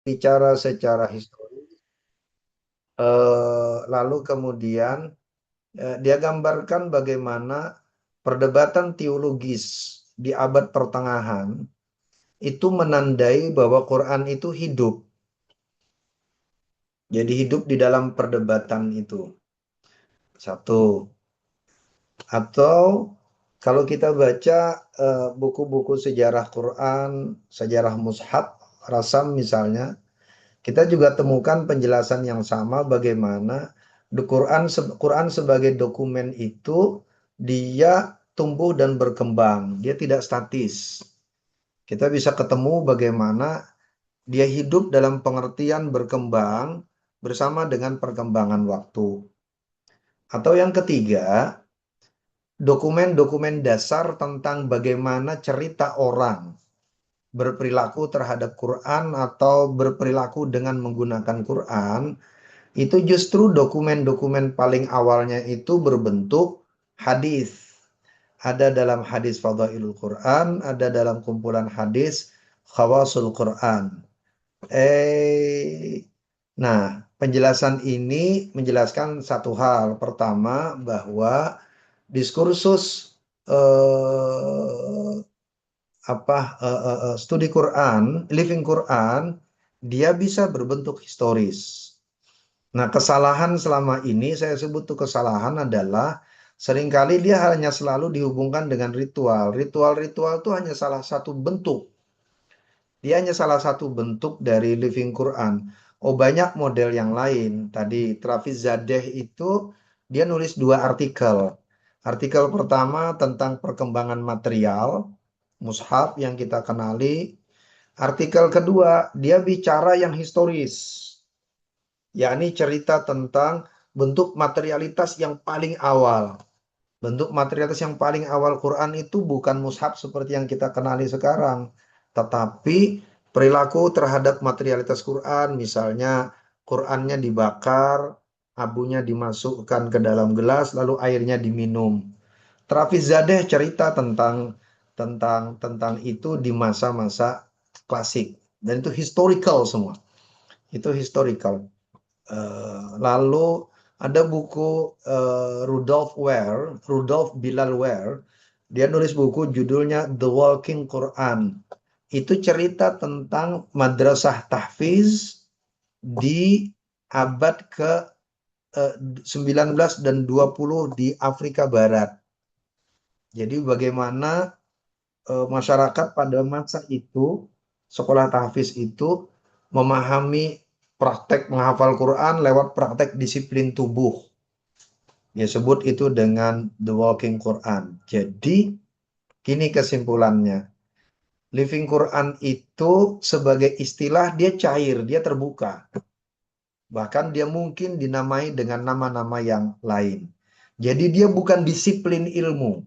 bicara secara historis, lalu kemudian dia gambarkan bagaimana perdebatan teologis di abad pertengahan itu menandai bahwa Quran itu hidup. Jadi hidup di dalam perdebatan itu. Satu. Atau kalau kita baca buku-buku sejarah Quran, sejarah mushaf, rasam misalnya, kita juga temukan penjelasan yang sama bagaimana Quran sebagai dokumen itu dia tumbuh dan berkembang, dia tidak statis. Kita bisa ketemu bagaimana dia hidup dalam pengertian berkembang bersama dengan perkembangan waktu. Atau yang ketiga, dokumen-dokumen dasar tentang bagaimana cerita orang berperilaku terhadap Quran atau berperilaku dengan menggunakan Quran, itu justru dokumen-dokumen paling awalnya itu berbentuk hadis. Ada dalam hadis Fadailul Quran, ada dalam kumpulan hadis Khawasul Quran. Eh, nah, penjelasan ini menjelaskan satu hal. Pertama, bahwa diskursus eh, studi Quran, living Quran, dia bisa berbentuk historis. Nah, kesalahan selama ini saya sebut tuh kesalahan adalah seringkali dia hanya selalu dihubungkan dengan ritual. Ritual-ritual itu hanya salah satu bentuk. Dia hanya salah satu bentuk dari living Quran. Oh, banyak model yang lain. Tadi Travis Zadeh itu dia nulis dua artikel. Artikel pertama tentang perkembangan material, mushaf yang kita kenali. Artikel kedua, dia bicara yang historis, yakni cerita tentang bentuk materialitas yang paling awal. Bentuk materialitas yang paling awal Quran itu bukan mushaf seperti yang kita kenali sekarang, tetapi perilaku terhadap materialitas Quran, misalnya Qurannya dibakar, abunya dimasukkan ke dalam gelas, lalu airnya diminum. Trafiz Zadeh cerita tentang itu di masa-masa klasik, dan itu historical semua. Itu historical. Lalu ada buku Rudolf Bilal Ware. Dia nulis buku judulnya The Walking Quran. Itu cerita tentang madrasah tahfiz di abad ke 19 dan 20 di Afrika Barat. Jadi bagaimana masyarakat pada masa itu, sekolah tahfiz itu memahami praktek menghafal Quran lewat praktek disiplin tubuh. Dia sebut itu dengan The Walking Quran. Jadi, kini kesimpulannya. Living Quran itu sebagai istilah dia cair, dia terbuka. Bahkan dia mungkin dinamai dengan nama-nama yang lain. Jadi dia bukan disiplin ilmu.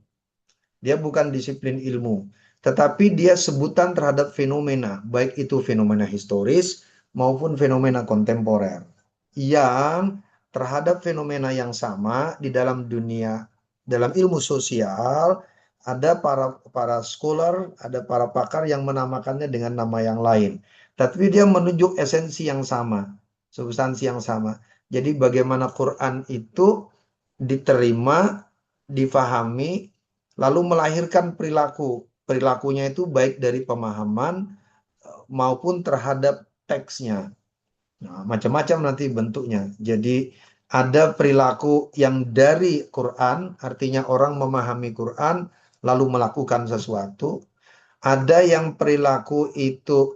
Dia bukan disiplin ilmu. Tetapi dia sebutan terhadap fenomena. Baik itu fenomena historis maupun fenomena kontemporer. Yang terhadap fenomena yang sama di dalam dunia, dalam ilmu sosial, ada para scholar, ada para pakar yang menamakannya dengan nama yang lain. Tapi dia menunjuk esensi yang sama, substansi yang sama. Jadi bagaimana Quran itu diterima, difahami, lalu melahirkan perilaku. Perilakunya itu baik dari pemahaman maupun terhadap teksnya. Nah, macam-macam nanti bentuknya. Jadi ada perilaku yang dari Quran, artinya orang memahami Quran lalu melakukan sesuatu. Ada yang perilaku itu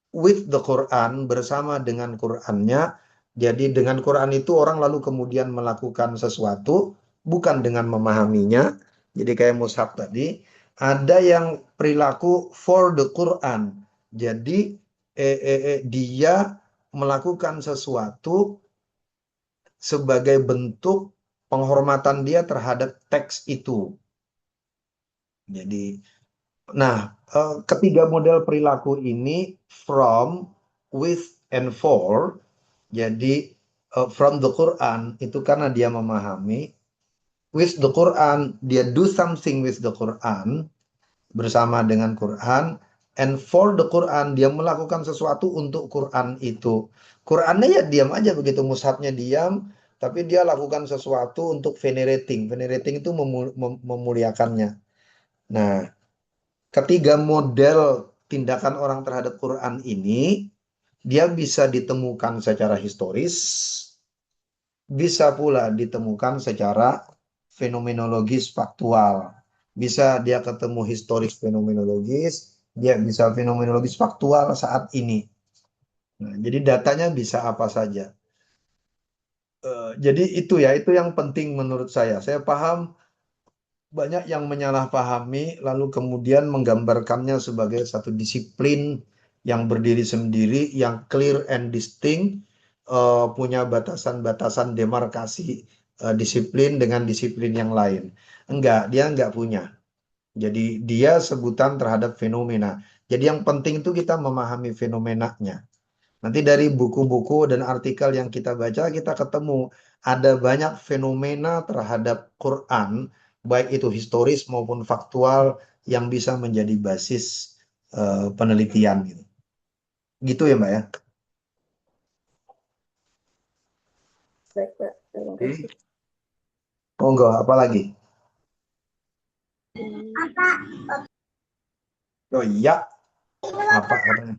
with the Quran, bersama dengan Qurannya. Jadi dengan Quran itu orang lalu kemudian melakukan sesuatu bukan dengan memahaminya. Jadi kayak mushaf tadi. Ada yang perilaku for the Quran. Jadi dia melakukan sesuatu sebagai bentuk penghormatan dia terhadap teks itu. Jadi, nah, ketiga model perilaku ini from, with, and for. Jadi from the Quran itu karena dia memahami, with the Quran dia do something with the Quran bersama dengan Quran, And for the Quran, dia melakukan sesuatu untuk Quran itu. Qurannya ya diam aja begitu, mushafnya diam, tapi dia lakukan sesuatu untuk venerating. Venerating itu memuliakannya. Nah, ketiga model tindakan orang terhadap Quran ini, dia bisa ditemukan secara historis, bisa pula ditemukan secara fenomenologis faktual. Bisa dia ketemu historis fenomenologis, dia bisa fenomenologis faktual saat ini. Nah, jadi datanya bisa apa saja. Jadi itu ya, itu yang penting menurut saya. Saya paham banyak yang menyalahpahami, lalu kemudian menggambarkannya sebagai satu disiplin yang berdiri sendiri, yang clear and distinct, punya batasan-batasan demarkasi disiplin dengan disiplin yang lain. Enggak, dia enggak punya. Jadi dia sebutan terhadap fenomena. Jadi yang penting itu kita memahami fenomenanya. Nanti dari buku-buku dan artikel yang kita baca, kita ketemu ada banyak fenomena terhadap Quran, baik itu historis maupun faktual, yang bisa menjadi basis penelitian gitu. Gitu ya, Mbak ya. Baik, Pak. Terima kasih. Monggo, apa lagi? Oh iya, apa katanya?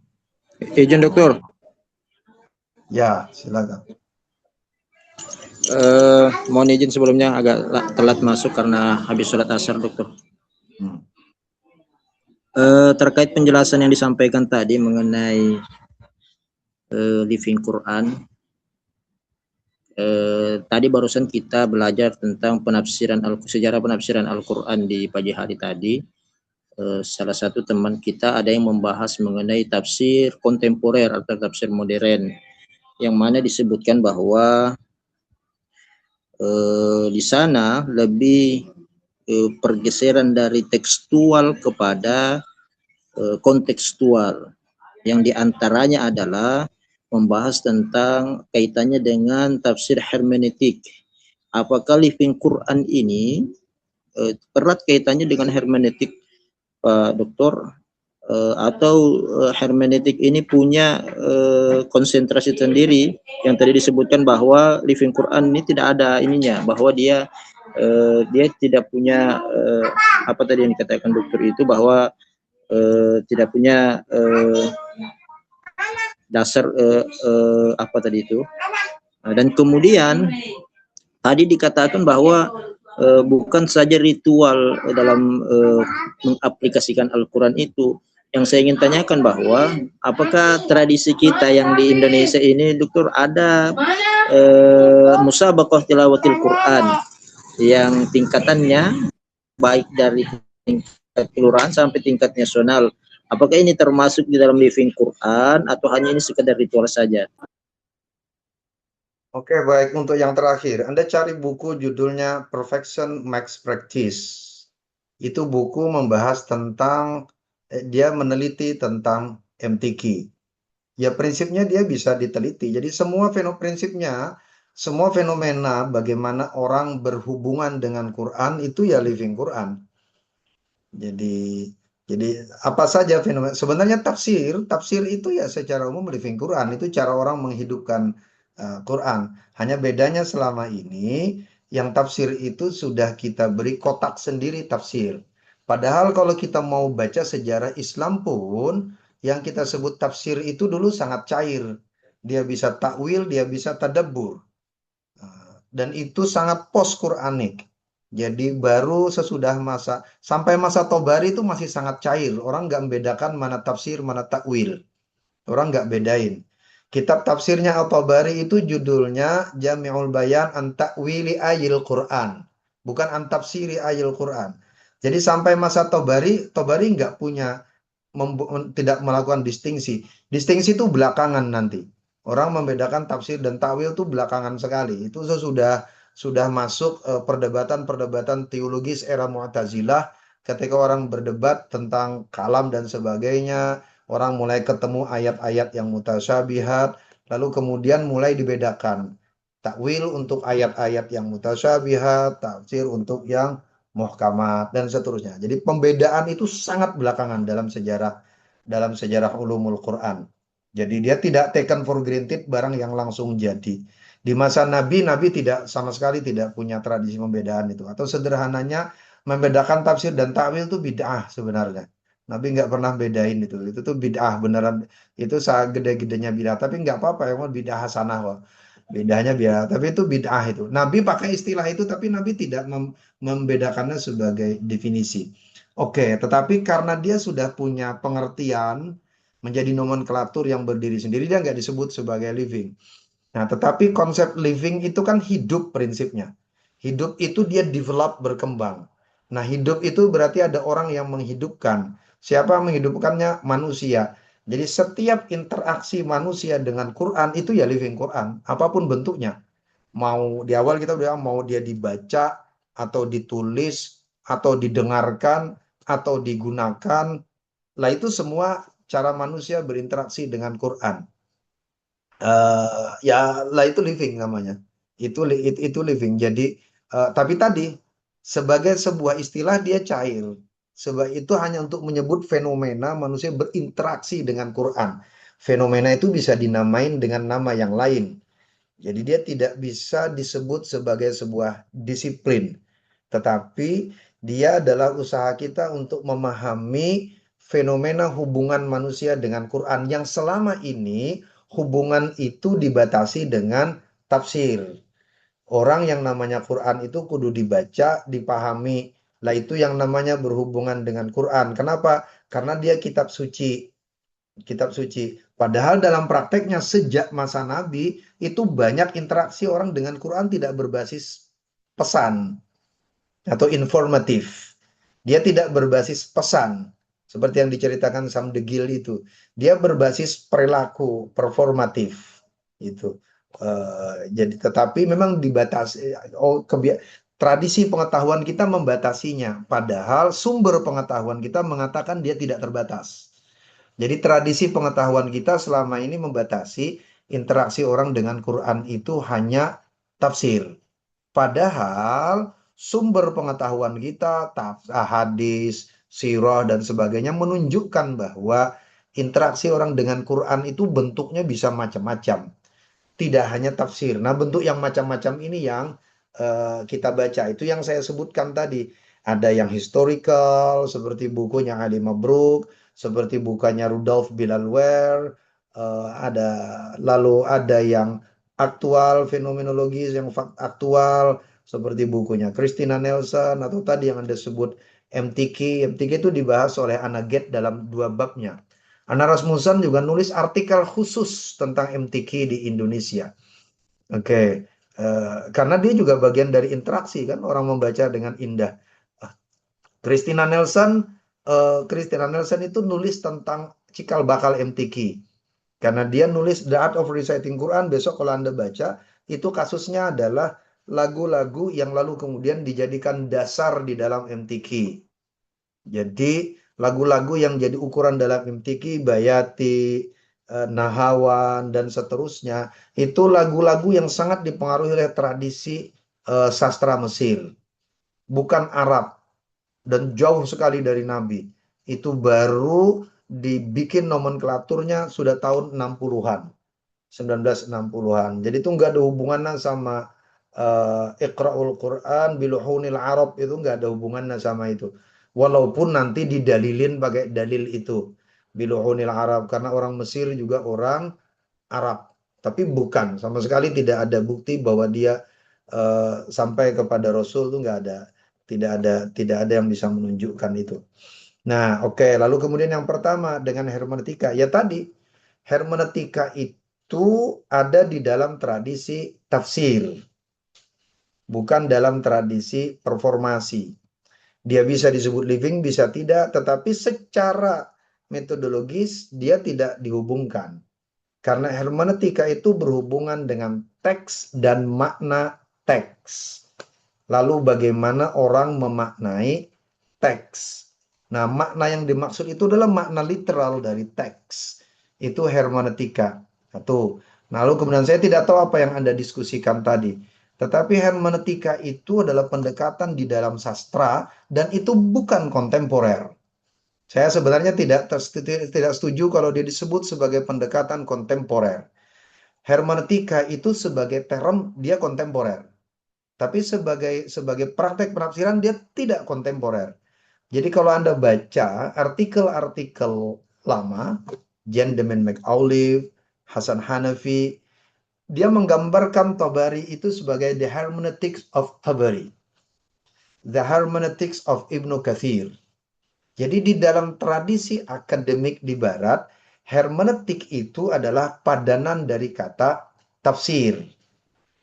Izin dokter, Ya, silakan. mohon izin sebelumnya agak telat masuk karena habis sholat asar dokter. Terkait penjelasan yang disampaikan tadi mengenai living Quran, tadi barusan kita belajar tentang sejarah penafsiran Al-Quran di pagi hari tadi. Salah satu teman kita ada yang membahas mengenai tafsir kontemporer atau tafsir modern, yang mana disebutkan bahwa di sana lebih pergeseran dari tekstual kepada kontekstual, yang diantaranya adalah membahas tentang kaitannya dengan tafsir hermeneutik. Apakah living Quran ini erat kaitannya dengan hermeneutik, Pak Doktor, atau hermeneutik ini punya konsentrasi sendiri, yang tadi disebutkan bahwa living Quran ini tidak ada ininya, bahwa dia tidak punya apa tadi yang dikatakan dokter itu, bahwa tidak punya dasar apa tadi itu. Dan kemudian tadi dikatakan bahwa bukan saja ritual dalam mengaplikasikan Al-Quran itu. Yang saya ingin tanyakan bahwa apakah tradisi kita yang di Indonesia ini, dokter, ada musabaqah tilawatil Quran yang tingkatannya baik dari tingkat kelurahan sampai tingkat nasional. Apakah ini termasuk di dalam living Quran atau hanya ini sekedar ritual saja? Oke, baik. Untuk yang terakhir, Anda cari buku judulnya Perfection Max Practice. Itu buku membahas tentang, dia meneliti tentang MTQ. Ya prinsipnya dia bisa diteliti. Jadi prinsipnya, semua fenomena bagaimana orang berhubungan dengan Quran itu ya living Quran. Jadi apa saja fenomena. Sebenarnya tafsir itu ya secara umum living Quran, itu cara orang menghidupkan Quran. Hanya bedanya selama ini yang tafsir itu sudah kita beri kotak sendiri tafsir. Padahal kalau kita mau baca sejarah Islam pun yang kita sebut tafsir itu dulu sangat cair. Dia bisa takwil, dia bisa tadabbur. Dan itu sangat post-Quranik. Jadi baru sesudah sampai masa Tobari itu masih sangat cair. Orang nggak membedakan mana tafsir, mana takwil. Orang nggak bedain. Kitab tafsirnya At-Tabari itu judulnya Jami'ul Bayan an Ta'wili Ayil Quran. Bukan an Tafsiri Ayil Quran. Jadi sampai masa Tabari nggak punya, tidak melakukan distingsi. Distingsi itu belakangan nanti. Orang membedakan tafsir dan takwil itu belakangan sekali. Itu sudah masuk perdebatan-perdebatan teologis era Mu'tazilah, ketika orang berdebat tentang kalam dan sebagainya. Orang mulai ketemu ayat-ayat yang mutasyabihat, lalu kemudian mulai dibedakan. Takwil untuk ayat-ayat yang mutasyabihat, tafsir untuk yang muhkamat, dan seterusnya. Jadi pembedaan itu sangat belakangan dalam sejarah dalam sejarah ulumul Quran. Jadi dia tidak taken for granted barang yang langsung jadi. Di masa Nabi, Nabi tidak sama sekali tidak punya tradisi pembedaan itu. Atau sederhananya membedakan tafsir dan takwil itu bid'ah sebenarnya. Nabi nggak pernah bedain itu. Itu tuh bid'ah beneran. Itu gede-gedenya bid'ah. Tapi nggak apa-apa ya, mau bid'ah hasanah kok. Bedanya biar, tapi itu bid'ah itu. Nabi pakai istilah itu, tapi Nabi tidak membedakannya sebagai definisi. Oke, tetapi karena dia sudah punya pengertian menjadi nomenklatur yang berdiri sendiri, dia nggak disebut sebagai living. Nah, tetapi konsep living itu kan hidup prinsipnya. Hidup itu dia develop, berkembang. Nah, hidup itu berarti ada orang yang menghidupkan. Siapa yang menghidupkannya? Manusia. Jadi setiap interaksi manusia dengan Quran itu ya living Quran, apapun bentuknya. Mau di awal kita bilang mau dia dibaca atau ditulis atau didengarkan atau digunakan, lah itu semua cara manusia berinteraksi dengan Quran. Ya lah itu living namanya. Itu living. Jadi tapi tadi sebagai sebuah istilah dia cair. Sebab itu hanya untuk menyebut fenomena manusia berinteraksi dengan Quran. Fenomena itu bisa dinamain dengan nama yang lain. Jadi dia tidak bisa disebut sebagai sebuah disiplin. Tetapi dia adalah usaha kita untuk memahami fenomena hubungan manusia dengan Quran yang selama ini hubungan itu dibatasi dengan tafsir. Orang yang namanya Quran itu kudu dibaca, dipahami. Lah itu yang namanya berhubungan dengan Quran. Kenapa? Karena dia kitab suci. Kitab suci. Padahal dalam prakteknya sejak masa Nabi itu banyak interaksi orang dengan Quran tidak berbasis pesan atau informatif. Dia tidak berbasis pesan seperti yang diceritakan Sam De Gil itu. Dia berbasis perilaku performatif itu. Jadi tetapi memang dibatasi. Tradisi pengetahuan kita membatasinya, padahal sumber pengetahuan kita mengatakan dia tidak terbatas. Jadi tradisi pengetahuan kita selama ini membatasi interaksi orang dengan Quran itu hanya tafsir. Padahal sumber pengetahuan kita, hadis, sirah, dan sebagainya menunjukkan bahwa interaksi orang dengan Quran itu bentuknya bisa macam-macam. Tidak hanya tafsir. Nah, bentuk yang macam-macam ini yang kita baca. Itu yang saya sebutkan tadi. Ada yang historical, seperti bukunya Ali Mabruk, seperti bukunya Rudolf Bilalwer, lalu ada yang aktual, fenomenologis yang aktual, seperti bukunya Christina Nelson, atau tadi yang Anda sebut MTQ. MTQ itu dibahas oleh Anna Get dalam 2 babnya. Anna Rasmussen juga nulis artikel khusus tentang MTQ di Indonesia. Oke, karena dia juga bagian dari interaksi kan, orang membaca dengan indah. Christina Nelson itu nulis tentang cikal bakal MTQ. Karena dia nulis The Art of Reciting Quran, besok kalau Anda baca, itu kasusnya adalah lagu-lagu yang lalu kemudian dijadikan dasar di dalam MTQ. Jadi lagu-lagu yang jadi ukuran dalam MTQ, Bayati, Nahawan, dan seterusnya, itu lagu-lagu yang sangat dipengaruhi oleh tradisi sastra Mesir. Bukan Arab, dan jauh sekali dari Nabi. Itu baru dibikin nomenklaturnya sudah tahun 60-an. 1960-an. Jadi itu nggak ada hubungannya sama Iqra'ul Quran biluhunil Arab, itu nggak ada hubungannya sama itu. Walaupun nanti didalilin pakai dalil itu biluhunil Arab, karena orang Mesir juga orang Arab. Tapi bukan, sama sekali tidak ada bukti bahwa dia sampai kepada Rasul, itu nggak ada. Tidak ada yang bisa menunjukkan itu. Nah, oke. Lalu kemudian yang pertama dengan hermeneutika, ya tadi hermeneutika itu ada di dalam tradisi tafsir, bukan dalam tradisi performasi. Dia bisa disebut living, bisa tidak, tetapi secara metodologis dia tidak dihubungkan. Karena hermeneutika itu berhubungan dengan teks dan makna teks. Lalu bagaimana orang memaknai teks. Nah, makna yang dimaksud itu adalah makna literal dari teks. Itu hermeneutika. Satu. Lalu kemudian saya tidak tahu apa yang Anda diskusikan tadi. Tetapi hermeneutika itu adalah pendekatan di dalam sastra dan itu bukan kontemporer. Saya sebenarnya tidak setuju kalau dia disebut sebagai pendekatan kontemporer. Hermeneutika itu sebagai term dia kontemporer, tapi sebagai praktek penafsiran dia tidak kontemporer. Jadi kalau Anda baca artikel-artikel lama, Jan Demen McAuliffe, Hasan Hanafi, dia menggambarkan Tabari itu sebagai the hermeneutics of Tabari, the hermeneutics of Ibnu Katsir. Jadi di dalam tradisi akademik di Barat, hermeneutik itu adalah padanan dari kata tafsir.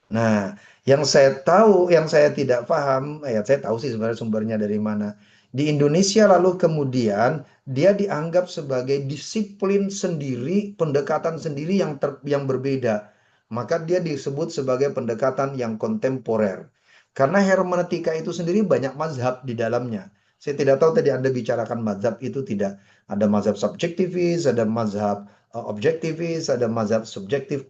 Nah, yang saya tahu, yang saya tidak paham, ya saya tahu sih sebenarnya sumbernya dari mana. Di Indonesia lalu kemudian dia dianggap sebagai disiplin sendiri, pendekatan sendiri yang berbeda. Maka dia disebut sebagai pendekatan yang kontemporer. Karena hermeneutika itu sendiri banyak mazhab di dalamnya. Saya tidak tahu tadi Anda bicarakan mazhab itu tidak. Ada mazhab subjektivis, ada mazhab objektivis, ada mazhab subjektif,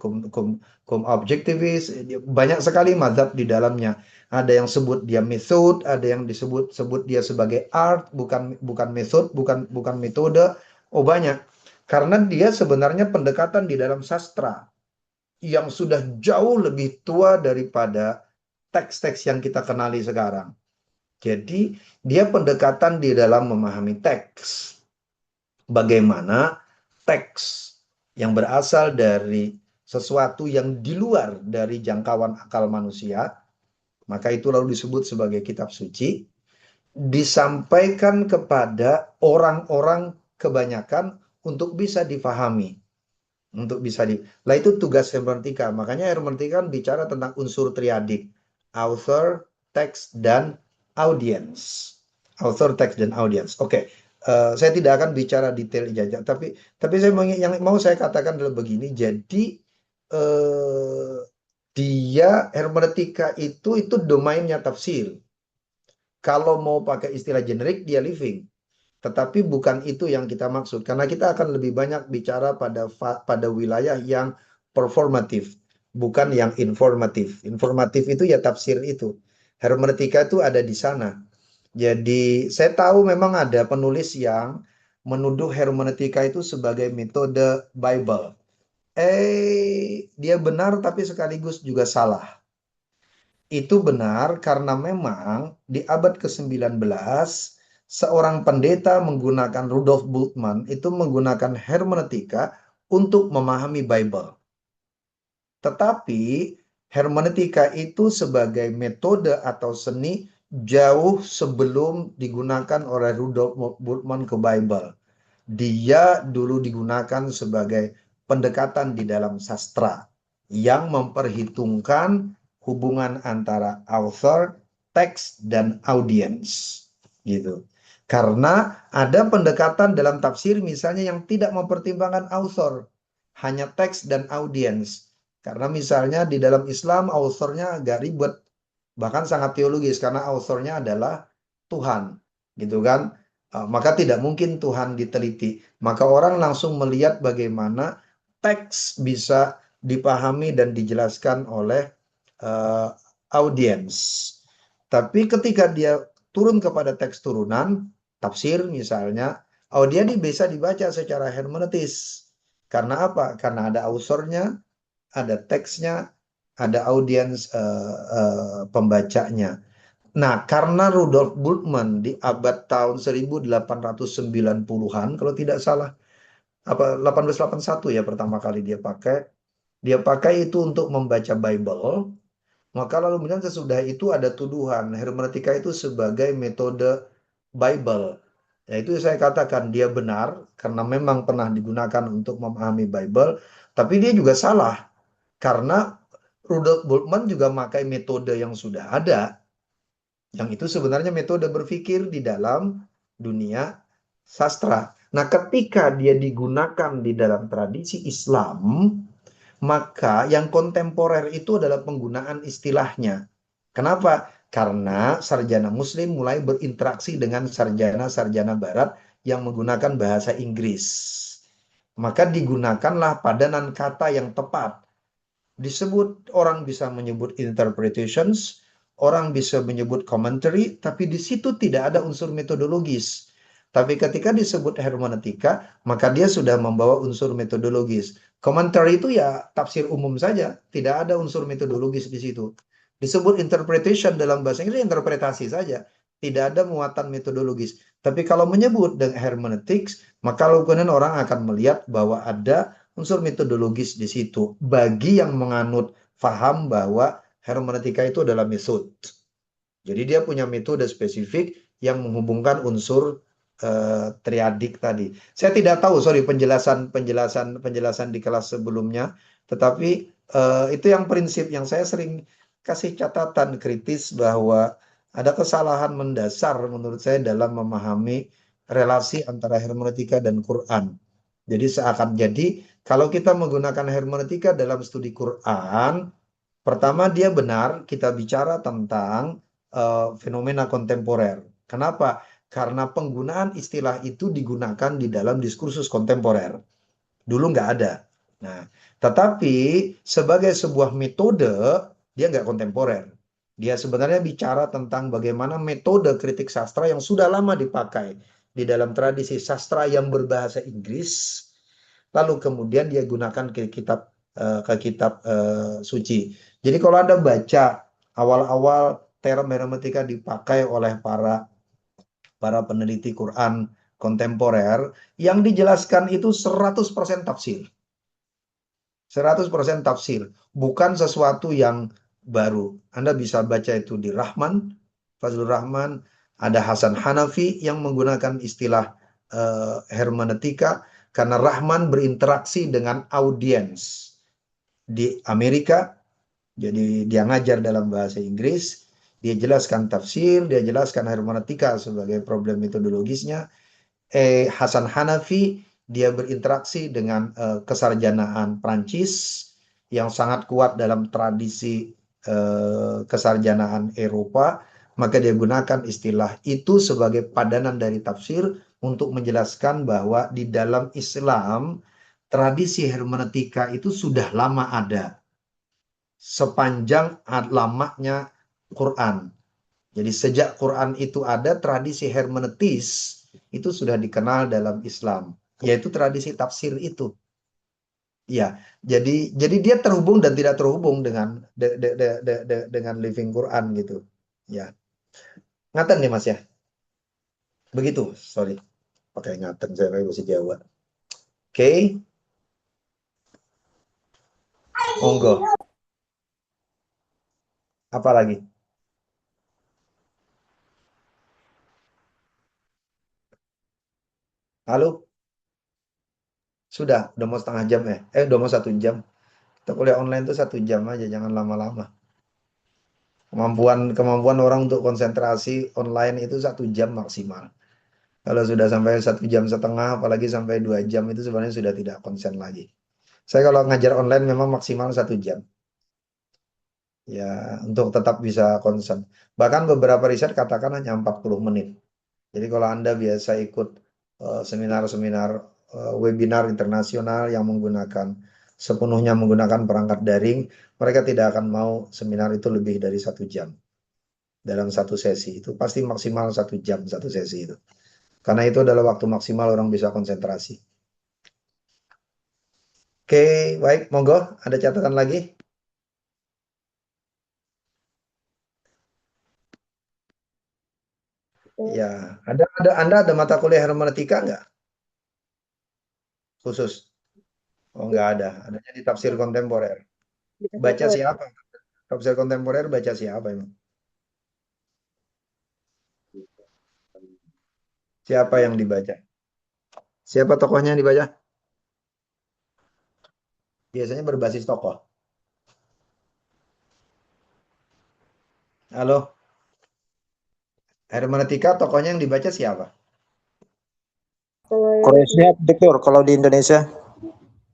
objektivis, banyak sekali mazhab di dalamnya. Ada yang sebut dia metode, ada yang sebut dia sebagai art, bukan metode, bukan metode. Oh banyak. Karena dia sebenarnya pendekatan di dalam sastra yang sudah jauh lebih tua daripada teks-teks yang kita kenali sekarang. Jadi dia pendekatan di dalam memahami teks. Bagaimana teks yang berasal dari sesuatu yang di luar dari jangkauan akal manusia, maka itu lalu disebut sebagai kitab suci, disampaikan kepada orang-orang kebanyakan untuk bisa difahami. Lah itu tugas hermeneutika. Makanya hermeneutika kan bicara tentang unsur triadik, author, text, dan audience. Author, text, dan audience. Oke. Saya tidak akan bicara detail ijazah, tapi yang mau saya katakan adalah begini. Jadi dia hermeneutika itu domainnya tafsir. Kalau mau pakai istilah generik dia living, tetapi bukan itu yang kita maksud. Karena kita akan lebih banyak bicara pada wilayah yang performatif, bukan yang informatif. Informatif itu ya tafsir itu. Hermeneutika itu ada di sana. Jadi saya tahu memang ada penulis yang menuduh hermeneutika itu sebagai metode Bible. Dia benar tapi sekaligus juga salah. Itu benar karena memang di abad ke-19 seorang pendeta menggunakan Rudolf Bultmann itu menggunakan hermeneutika untuk memahami Bible. Tetapi hermeneutika itu sebagai metode atau seni jauh sebelum digunakan oleh Rudolf Bultmann ke Bible. Dia dulu digunakan sebagai pendekatan di dalam sastra yang memperhitungkan hubungan antara author, teks, dan audience. Gitu. Karena ada pendekatan dalam tafsir misalnya yang tidak mempertimbangkan author, hanya teks dan audience. Karena misalnya di dalam Islam authornya agak ribet, bahkan sangat teologis karena authornya adalah Tuhan, gitu kan? Maka tidak mungkin Tuhan diteliti. Maka orang langsung melihat bagaimana teks bisa dipahami dan dijelaskan oleh audiens. Tapi ketika dia turun kepada teks turunan, tafsir misalnya, dia bisa dibaca secara hermeneutis. Karena apa? Karena ada authornya, ada teksnya, ada audiens pembacanya. Nah, karena Rudolf Bultmann di abad tahun 1890-an, kalau tidak salah, 1881 ya pertama kali dia pakai itu untuk membaca Bible, maka lalu kemudian sesudah itu ada tuduhan hermeneutika itu sebagai metode Bible. Ya itu saya katakan dia benar karena memang pernah digunakan untuk memahami Bible, tapi dia juga salah karena Rudolf Bultmann juga memakai metode yang sudah ada. Yang itu sebenarnya metode berpikir di dalam dunia sastra. Nah, ketika dia digunakan di dalam tradisi Islam, maka yang kontemporer itu adalah penggunaan istilahnya. Kenapa? Karena sarjana Muslim mulai berinteraksi dengan sarjana-sarjana Barat yang menggunakan bahasa Inggris. Maka digunakanlah padanan kata yang tepat. Disebut, orang bisa menyebut interpretations, orang bisa menyebut commentary, tapi di situ tidak ada unsur metodologis. Tapi ketika disebut hermeneutika, maka dia sudah membawa unsur metodologis. Commentary itu ya tafsir umum saja, tidak ada unsur metodologis di situ. Disebut interpretation dalam bahasa Inggris, interpretasi saja, tidak ada muatan metodologis. Tapi kalau menyebut dengan hermeneutics, maka kemudian orang akan melihat bahwa ada unsur metodologis di situ. Bagi yang menganut faham bahwa hermeneutika itu adalah metode. Jadi dia punya metode spesifik yang menghubungkan unsur triadik tadi. Saya tidak tahu, sorry, penjelasan di kelas sebelumnya, tetapi itu yang prinsip yang saya sering kasih catatan kritis bahwa ada kesalahan mendasar menurut saya dalam memahami relasi antara hermeneutika dan Quran. Jadi kalau kita menggunakan hermeneutika dalam studi Quran, pertama dia benar kita bicara tentang fenomena kontemporer. Kenapa? Karena penggunaan istilah itu digunakan di dalam diskursus kontemporer. Dulu nggak ada. Nah, tetapi sebagai sebuah metode, dia nggak kontemporer. Dia sebenarnya bicara tentang bagaimana metode kritik sastra yang sudah lama dipakai di dalam tradisi sastra yang berbahasa Inggris, lalu kemudian dia gunakan ke kitab suci. Jadi kalau Anda baca awal-awal term hermeneutika dipakai oleh para peneliti Quran kontemporer, yang dijelaskan itu 100% tafsir. 100% tafsir, bukan sesuatu yang baru. Anda bisa baca itu di Rahman, Fazlur Rahman, ada Hasan Hanafi yang menggunakan istilah hermeneutika karena Rahman berinteraksi dengan audiens di Amerika. Jadi dia ngajar dalam bahasa Inggris, dia jelaskan tafsir, dia jelaskan hermeneutika sebagai problem metodologisnya. Hasan Hanafi dia berinteraksi dengan kesarjanaan Prancis yang sangat kuat dalam tradisi kesarjanaan Eropa, maka dia gunakan istilah itu sebagai padanan dari tafsir untuk menjelaskan bahwa di dalam Islam tradisi hermeneutika itu sudah lama ada, sepanjang lamanya Quran. Jadi sejak Quran itu ada, tradisi hermeneutis itu sudah dikenal dalam Islam, yaitu tradisi tafsir itu. Ya, jadi dia terhubung dan tidak terhubung dengan living Quran gitu. Ya, ngaten nih Mas ya. Begitu, sorry. Pakai ngaten saya pakai bahasa Jawa. Oke. Monggo. Apa lagi? Halo? Udah mau setengah jam ya? Udah mau 1 jam. Kita kuliah online tuh 1 jam aja, jangan lama-lama. Kemampuan orang untuk konsentrasi online itu 1 jam maksimal. Kalau sudah sampai 1 jam setengah, apalagi sampai 2 jam, itu sebenarnya sudah tidak konsen lagi. Saya kalau ngajar online memang maksimal 1 jam. Ya, untuk tetap bisa konsen. Bahkan beberapa riset katakan hanya 40 menit. Jadi kalau Anda biasa ikut seminar-seminar, webinar internasional yang sepenuhnya menggunakan perangkat daring, mereka tidak akan mau seminar itu lebih dari 1 jam dalam satu sesi. Itu pasti maksimal 1 jam satu sesi itu. Karena itu adalah waktu maksimal orang bisa konsentrasi. Oke, baik, monggo. Ada catatan lagi? Ya, Anda ada mata kuliah hermeneutika nggak? Khusus? Oh, nggak ada. Adanya di tafsir kontemporer. Baca siapa? Tafsir kontemporer baca siapa emang? Siapa yang dibaca? Siapa tokohnya yang dibaca? Biasanya berbasis tokoh. Halo? Hermeneutika tokohnya yang dibaca siapa? Koresnya Dokter kalau di Indonesia.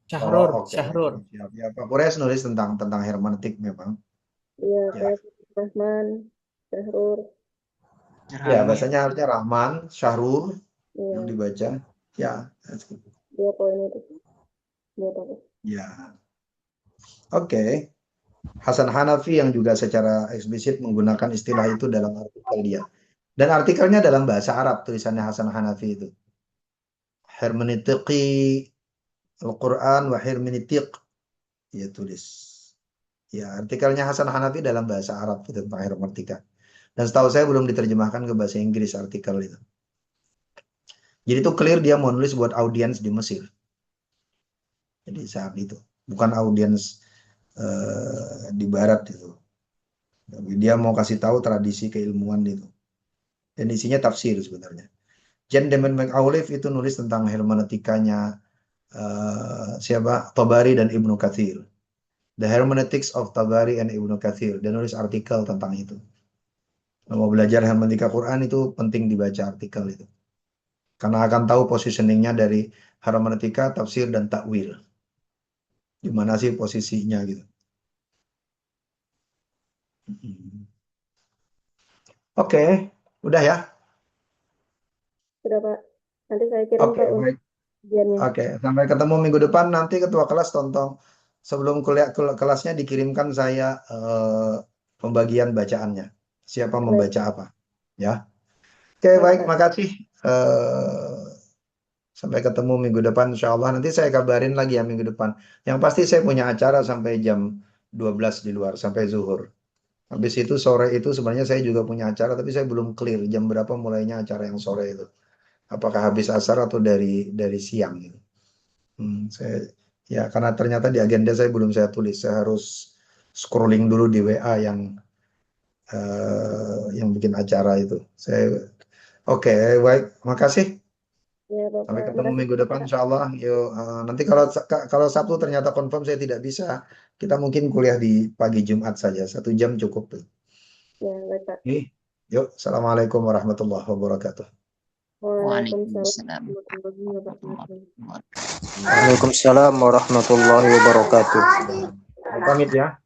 Syahrur, Oh, oke. Syahrur. Siap. Pak Kures nulis tentang hermeneutik memang. Iya, Ya. kayak Rahman, Syahrur. Ya, bahasanya harusnya Rahman, Syahrur Iya, yang dibaca. Ya, dia poin itu. Dia tahu. ya. Oke. Hasan Hanafi yang juga secara eksplisit menggunakan istilah itu dalam artikel dia. Dan artikelnya dalam bahasa Arab, tulisannya Hasan Hanafi itu. Hermeneutiki Al-Quran wa hermeneutik. Dia tulis. Ya, artikelnya Hasan Hanafi dalam bahasa Arab itu tentang hermeneutika. Dan setahu saya belum diterjemahkan ke bahasa Inggris artikel itu. Jadi itu clear dia mau nulis buat audiens di Mesir. Jadi saat itu. Bukan audiens di Barat itu. Tapi dia mau kasih tahu tradisi keilmuan itu. Dan isinya tafsir sebenarnya. Jan Demen McAuliffe itu nulis tentang hermeneutikanya siapa? Tabari dan Ibnu Katsir. The Hermeneutics of Tabari and Ibnu Katsir. Dia nulis artikel tentang itu. Kalau mau belajar hermeneutika Quran itu penting dibaca artikel itu. Karena akan tahu positioningnya dari hermeneutika, tafsir, dan takwil. Di mana sih posisinya gitu. Oke, udah ya. Sudah Pak. Nanti saya kirim Oke, Pak untuk baik. ujiannya. Oke, sampai ketemu minggu depan. Nanti ketua kelas tonton sebelum kuliah kelasnya dikirimkan saya pembagian bacaannya. Siapa Baik. membaca apa, ya. Oke, Baik, baik, Pak. makasih. Sampai ketemu minggu depan, insya Allah. Nanti saya kabarin lagi ya minggu depan. Yang pasti saya punya acara sampai jam 12 di luar, sampai zuhur. Habis itu sore itu sebenarnya saya juga punya acara, tapi saya belum clear jam berapa mulainya acara yang sore itu. Apakah habis asar atau dari siang gitu. Ya karena ternyata di agenda saya belum saya tulis, saya harus scrolling dulu di WA yang bikin acara itu. Oke, baik, makasih. Ya, Bapak. Sampai ketemu Makasih, minggu depan, Pak. insya Allah. Yuk, nanti kalau Sabtu ternyata confirm saya tidak bisa, kita mungkin kuliah di pagi Jumat saja, 1 jam cukup. Ya, baik, Pak. Oke. Yuk, assalamualaikum warahmatullahi wabarakatuh. Waalaikumsalam Waalaikumsalam warahmatullahi wabarakatuh. Waalaikumsalam warahmatullahi wabarakatuh. Pamit ya.